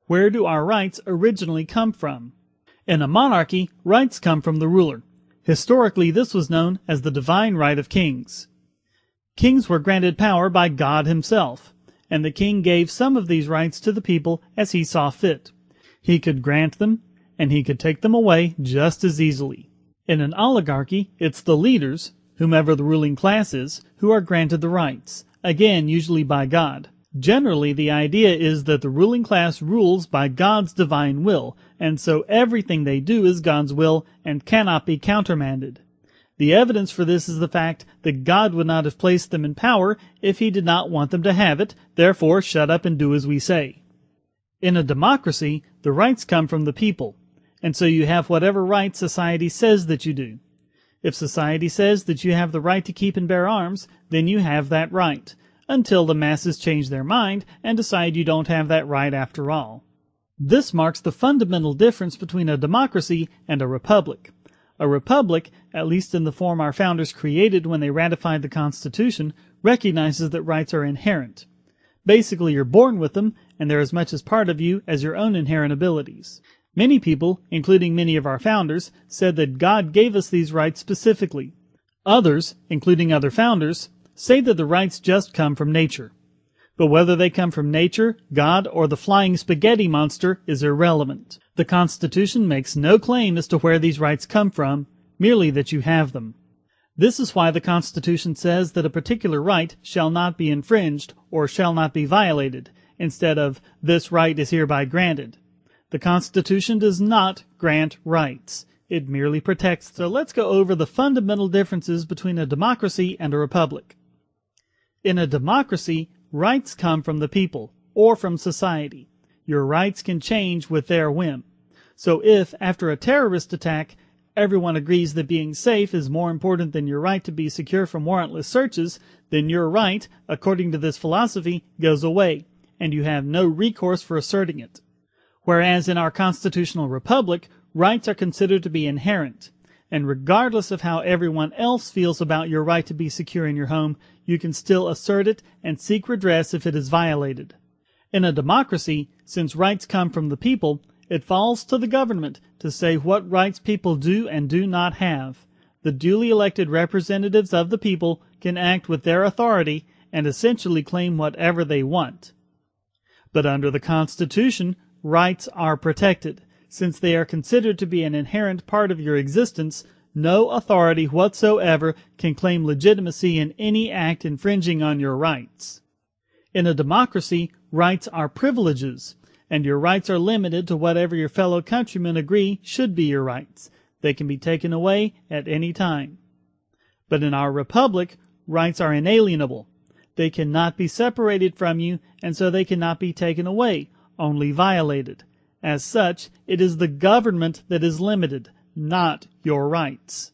Where do our rights originally come from? In a monarchy, rights come from the ruler. Historically, this was known as the divine right of kings. Kings were granted power by God himself, and the king gave some of these rights to the people as he saw fit. He could grant them, and he could take them away just as easily. In an oligarchy, it's the leaders, whomever the ruling class is, who are granted the rights, again usually by God. Generally, the idea is that the ruling class rules by God's divine will, and so everything they do is God's will and cannot be countermanded. The evidence for this is the fact that God would not have placed them in power if he did not want them to have it, therefore shut up and do as we say. In a democracy, the rights come from the people, and so you have whatever right society says that you do. If society says that you have the right to keep and bear arms, then you have that right, until the masses change their mind and decide you don't have that right after all. This marks the fundamental difference between a democracy and a republic. A republic, at least in the form our founders created when they ratified the Constitution, recognizes that rights are inherent. Basically, you're born with them, and they're as much as part of you as your own inherent abilities. Many people, including many of our founders, said that God gave us these rights specifically. Others, including other founders, say that the rights just come from nature. But whether they come from nature, God, or the flying spaghetti monster is irrelevant. The Constitution makes no claim as to where these rights come from, merely that you have them. This is why the Constitution says that a particular right shall not be infringed or shall not be violated, instead of this right is hereby granted. The Constitution does not grant rights. It merely protects them. So let's go over the fundamental differences between a democracy and a republic. In a democracy, rights come from the people, or from society. Your rights can change with their whim. So if, after a terrorist attack, everyone agrees that being safe is more important than your right to be secure from warrantless searches, then your right, according to this philosophy, goes away, and you have no recourse for asserting it. Whereas in our constitutional republic, rights are considered to be inherent, and regardless of how everyone else feels about your right to be secure in your home, you can still assert it and seek redress if it is violated. In a democracy, since rights come from the people, it falls to the government to say what rights people do and do not have. The duly elected representatives of the people can act with their authority and essentially claim whatever they want. But under the Constitution, rights are protected. Since they are considered to be an inherent part of your existence, no authority whatsoever can claim legitimacy in any act infringing on your rights. In a democracy, rights are privileges, and your rights are limited to whatever your fellow countrymen agree should be your rights. They can be taken away at any time. But in our republic, rights are inalienable. They cannot be separated from you, and so they cannot be taken away, only violated. As such, it is the government that is limited, not your rights.